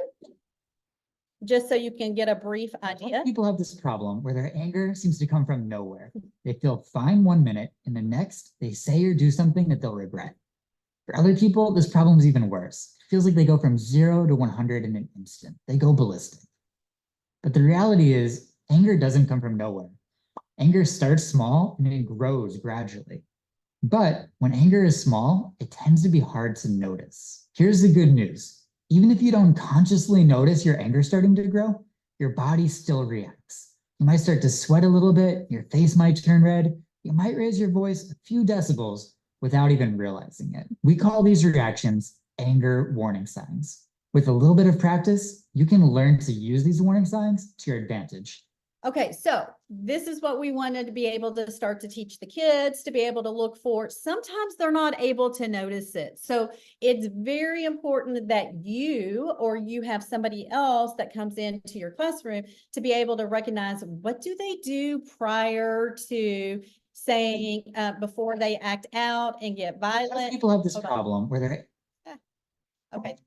just so you can get a brief idea. People have this problem where their anger seems to come from nowhere. They feel fine 1 minute, and the next they say or do something that they'll regret. For other people, this problem is even worse. It feels like they go from 0 to 100 in an instant. They go ballistic. But the reality is, anger doesn't come from nowhere. Anger starts small and it grows gradually. But when anger is small, it tends to be hard to notice. Here's the good news. Even if you don't consciously notice your anger starting to grow, your body still reacts. You might start to sweat a little bit, your face might turn red, you might raise your voice a few decibels without even realizing it. We call these reactions anger warning signs. With a little bit of practice, you can learn to use these warning signs to your advantage. Okay, so this is what we wanted to be able to start to teach the kids to be able to look for. Sometimes they're not able to notice it. So it's very important that you or you have somebody else that comes into your classroom to be able to recognize what do they do prior to saying before they act out and get violent. People have this Hold on. problem where they're Okay.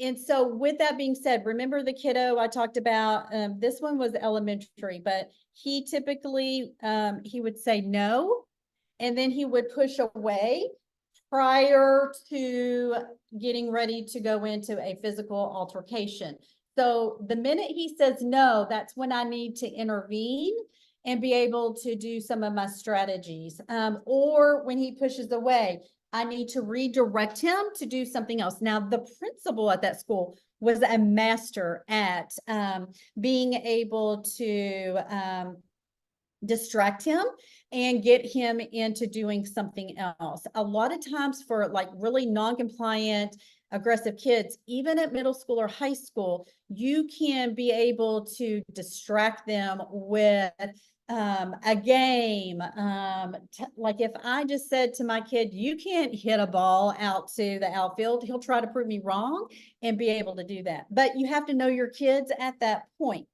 And so with that being said, remember the kiddo I talked about, this one was elementary, but he typically, he would say no, and then he would push away prior to getting ready to go into a physical altercation. So the minute he says no, that's when I need to intervene and be able to do some of my strategies. Or when he pushes away, I need to redirect him to do something else. Now, the principal at that school was a master at being able to distract him and get him into doing something else. A lot of times for like really non-compliant, aggressive kids, even at middle school or high school, you can be able to distract them with a game. Like if I just said to my kid, you can't hit a ball out to the outfield, he'll try to prove me wrong and be able to do that. But you have to know your kids at that point.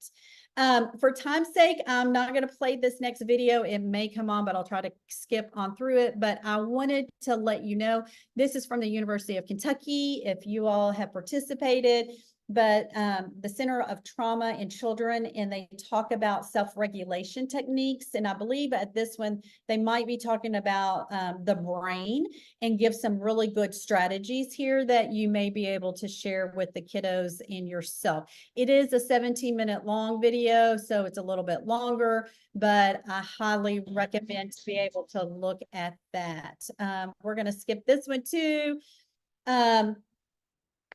For time's sake, I'm not going to play this next video. It may come on, but I'll try to skip on through it. But I wanted to let you know, this is from the University of Kentucky, if you all have participated, but the Center of Trauma in Children, and they talk about self-regulation techniques. And I believe at this one, they might be talking about the brain and give some really good strategies here that you may be able to share with the kiddos and yourself. It is a 17-minute long video, so it's a little bit longer, but I highly recommend to be able to look at that. We're going to skip this one too.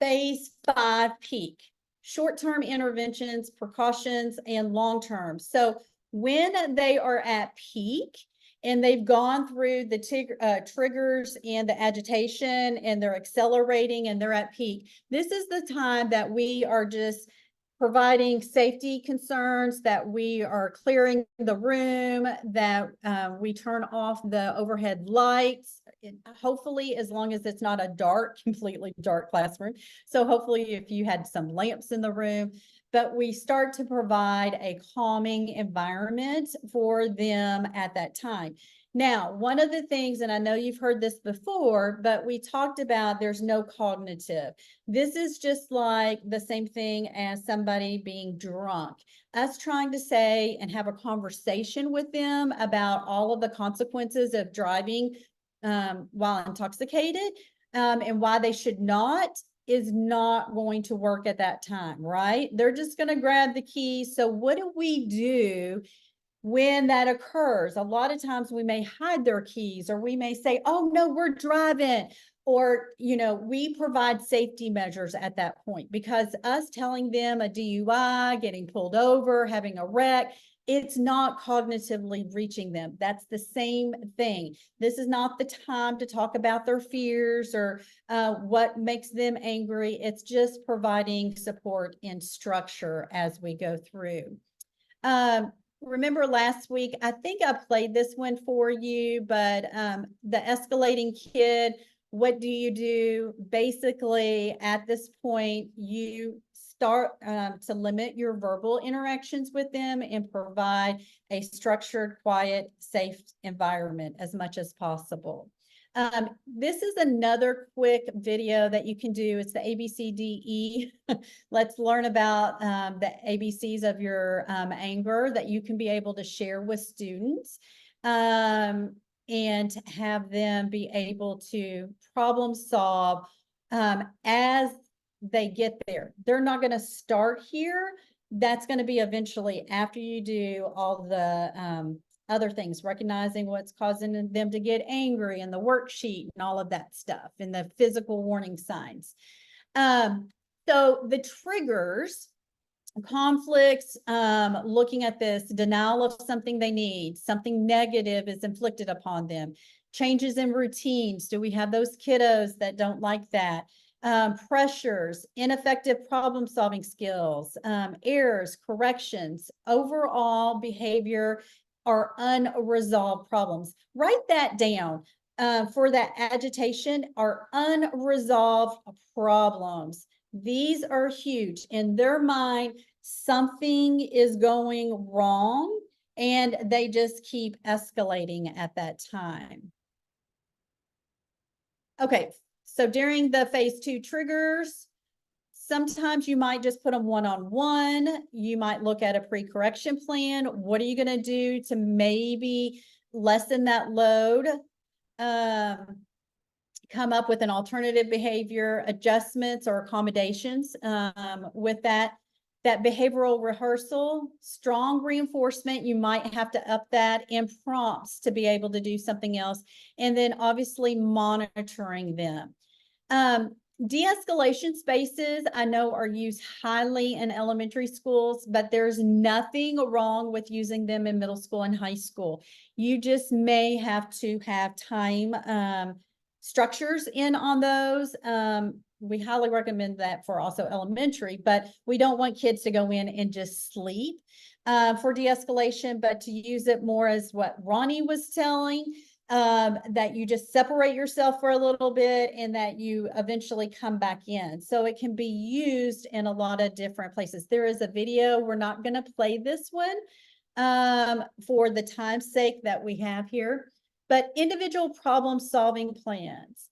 Phase 5 peak, short-term interventions, precautions, and long-term. So when they are at peak and they've gone through the triggers and the agitation and they're accelerating and they're at peak, this is the time that we are just providing safety concerns, that we are clearing the room, that we turn off the overhead lights. Hopefully, as long as it's not a dark, completely dark classroom. So hopefully if you had some lamps in the room, but we start to provide a calming environment for them at that time. Now, one of the things, and I know you've heard this before, but we talked about there's no cognitive. This is just like the same thing as somebody being drunk. Us trying to say and have a conversation with them about all of the consequences of driving while intoxicated and why they should not is not going to work at that time, right? They're just going to grab the keys. So what do we do when that occurs? A lot of times we may hide their keys, or we may say, oh no, we're driving. Or, we provide safety measures at that point, because us telling them a DUI, getting pulled over, having a wreck, it's not cognitively reaching them. That's the same thing. This is not the time to talk about their fears or what makes them angry. It's just providing support and structure as we go through. Remember last week, I think I played this one for you, but the escalating kid, what do you do? Basically, at this point, you start to limit your verbal interactions with them and provide a structured, quiet, safe environment as much as possible. This is another quick video that you can do. It's the ABCDE. Let's learn about the ABCs of your anger that you can be able to share with students and have them be able to problem solve as they get there. They're not going to start here. That's going to be eventually after you do all the other things, recognizing what's causing them to get angry and the worksheet and all of that stuff and the physical warning signs. So the triggers, conflicts, looking at this, denial of something they need, something negative is inflicted upon them, changes in routines. Do we have those kiddos that don't like that? Pressures, ineffective problem solving skills, errors, corrections, overall behavior, or unresolved problems. Write that down. For that agitation, are unresolved problems. These are huge. In their mind, something is going wrong, and they just keep escalating at that time. Okay, so during the phase 2 triggers, sometimes you might just put them one-on-one. You might look at a pre-correction plan. What are you going to do to maybe lessen that load? Come up with an alternative behavior, adjustments or accommodations with that behavioral rehearsal. Strong reinforcement, you might have to up that, and prompts to be able to do something else. And then obviously monitoring them. De-escalation spaces, I know, are used highly in elementary schools, but there's nothing wrong with using them in middle school and high school. You just may have to have time structures in on those. We highly recommend that for also elementary, but we don't want kids to go in and just sleep for de-escalation, but to use it more as what Ronnie was telling, that you just separate yourself for a little bit and that you eventually come back in. So it can be used in a lot of different places. There is a video. We're not going to play this one for the time's sake that we have here, but individual problem solving plans.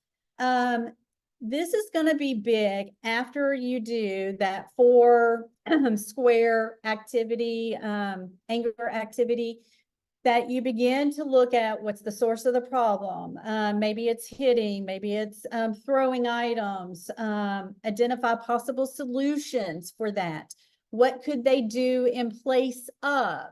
This is going to be big after you do that 4 square activity, anger activity, that you begin to look at what's the source of the problem. Maybe it's hitting, maybe it's throwing items, identify possible solutions for that. What could they do in place of?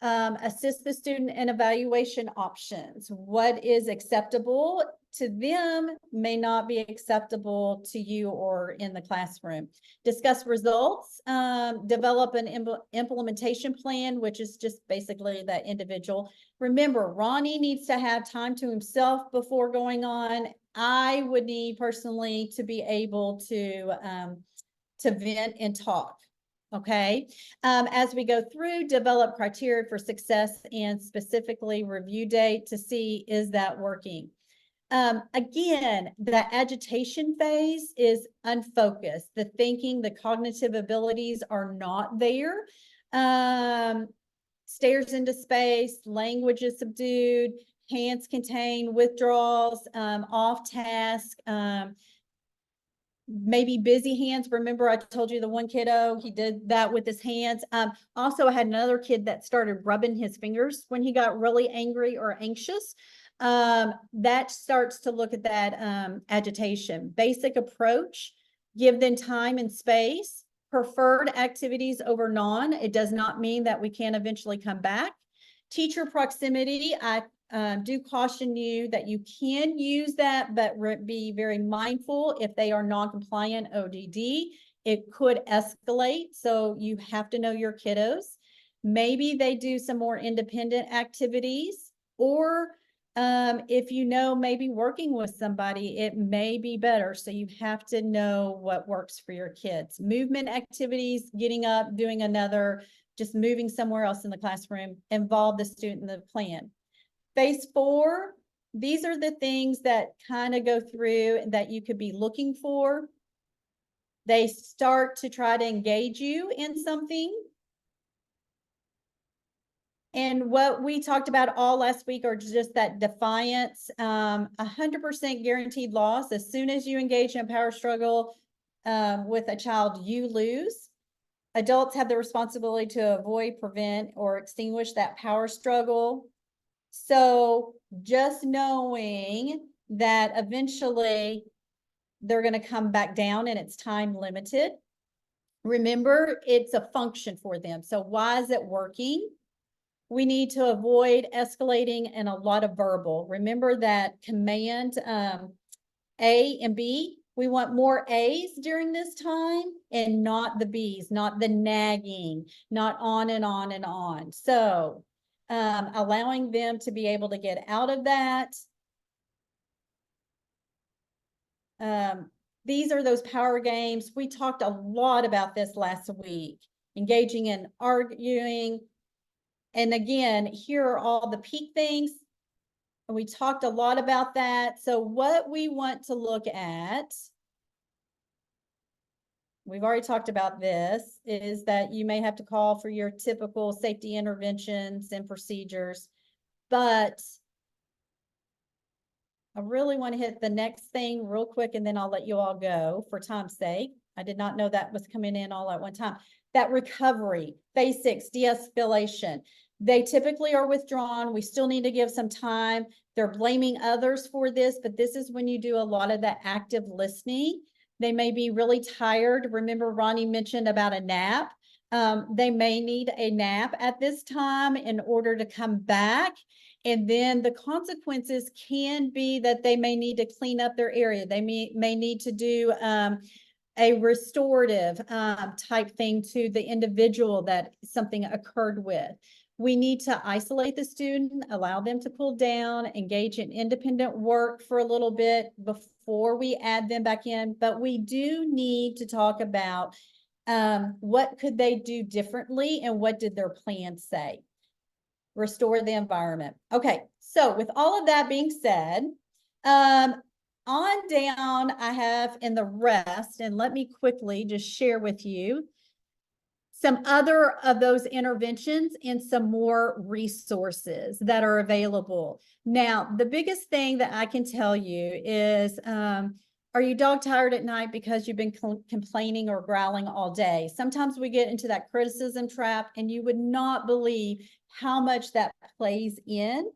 Assist the student in evaluation options. What is acceptable to them may not be acceptable to you or in the classroom. Discuss results, develop an implementation plan, which is just basically that individual. Remember, Ronnie needs to have time to himself before going on. I would need personally to be able to vent and talk. Okay, as we go through, develop criteria for success and specifically review date to see, is that working? Again, the agitation phase is unfocused. The thinking, the cognitive abilities are not there. Stares into space, language is subdued, hands contain withdrawals, off task, maybe busy hands. Remember, I told you the one kiddo, he did that with his hands. Also, I had another kid that started rubbing his fingers when he got really angry or anxious. That starts to look at that agitation. Basic approach, give them time and space. Preferred activities over none. It does not mean that we can't eventually come back. Teacher proximity, I do caution you that you can use that, but be very mindful if they are non-compliant ODD, it could escalate. So you have to know your kiddos. Maybe they do some more independent activities, or if you know, maybe working with somebody, it may be better. So you have to know what works for your kids. Movement activities, getting up, doing another, just moving somewhere else in the classroom, involve the student in the plan. Phase 4, these are the things that kind of go through that you could be looking for. They start to try to engage you in something. And what we talked about all last week are just that defiance, 100% guaranteed loss. As soon as you engage in a power struggle with a child, you lose. Adults have the responsibility to avoid, prevent, or extinguish that power struggle. So just knowing that eventually they're going to come back down and it's time limited. Remember, it's a function for them. So why is it working? We need to avoid escalating and a lot of verbal. Remember that command A and B. We want more A's during this time and not the B's, not the nagging, not on and on and on. So allowing them to be able to get out of that. These are those power games. We talked a lot about this last week, engaging in arguing. And again, here are all the peak things. And we talked a lot about that. So what we want to look at, we've already talked about this, is that you may have to call for your typical safety interventions and procedures, but I really want to hit the next thing real quick, and then I'll let you all go for time's sake. I did not know that was coming in all at one time. That recovery, phase 6, de-escalation. They typically are withdrawn. We still need to give some time. They're blaming others for this, but this is when you do a lot of that active listening. They may be really tired. Remember, Ronnie mentioned about a nap. They may need a nap at this time in order to come back. And then the consequences can be that they may need to clean up their area. They may need to do a restorative type thing to the individual that something occurred with. We need to isolate the student, allow them to cool down, engage in independent work for a little bit before we add them back in. But we do need to talk about what could they do differently and what did their plan say? Restore the environment. Okay, so with all of that being said, on down, I have in the rest, and let me quickly just share with you some other of those interventions and some more resources that are available. Now, the biggest thing that I can tell you is, are you dog tired at night because you've been complaining or growling all day? Sometimes we get into that criticism trap, and you would not believe how much that plays in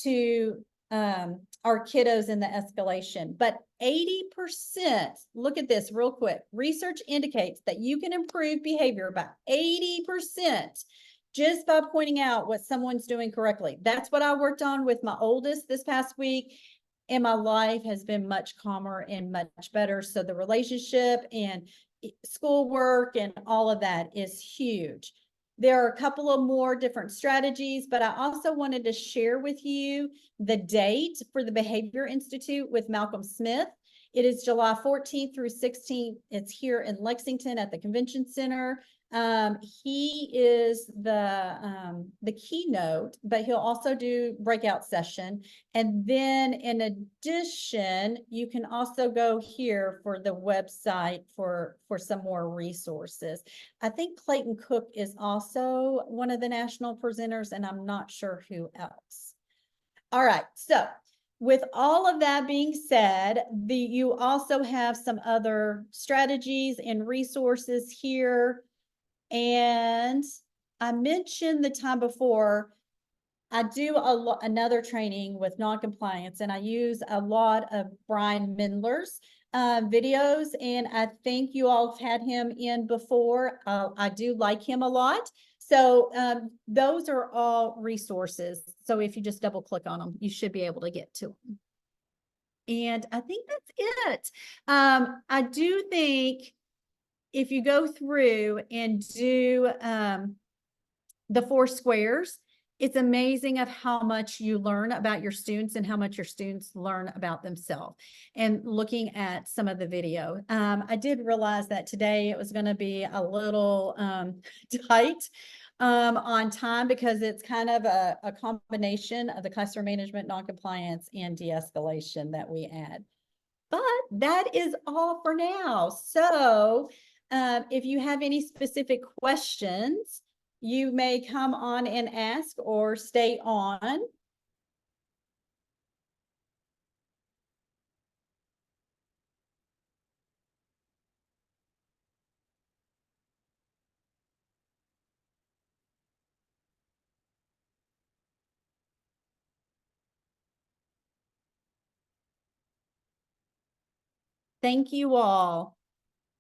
to our kiddos in the escalation. But 80%, look at this real quick. Research indicates that you can improve behavior by 80% just by pointing out what someone's doing correctly. That's what I worked on with my oldest this past week. And my life has been much calmer and much better. So the relationship and schoolwork and all of that is huge. There are a couple of more different strategies, but I also wanted to share with you the date for the Behavior Institute with Malcolm Smith. It is July 14th through 16th. It's here in Lexington at the Convention Center. He is the keynote, but he'll also do breakout session. And then in addition, you can also go here for the website for some more resources. I think Clayton Cook is also one of the national presenters, and I'm not sure who else. All right, so with all of that being said, you also have some other strategies and resources here. And I mentioned the time before, I do another training with non-compliance, and I use a lot of Brian Mindler's videos, and I think you all have had him in before. I do like him a lot. So those are all resources. So if you just double click on them, you should be able to get to them. And I think that's it. I do think if you go through and do the 4 squares, it's amazing of how much you learn about your students and how much your students learn about themselves. And looking at some of the video, I did realize that today it was going to be a little tight on time because it's kind of a combination of the classroom management, non-compliance, and de-escalation that we add. But that is all for now. So if you have any specific questions, you may come on and ask or stay on. Thank you all.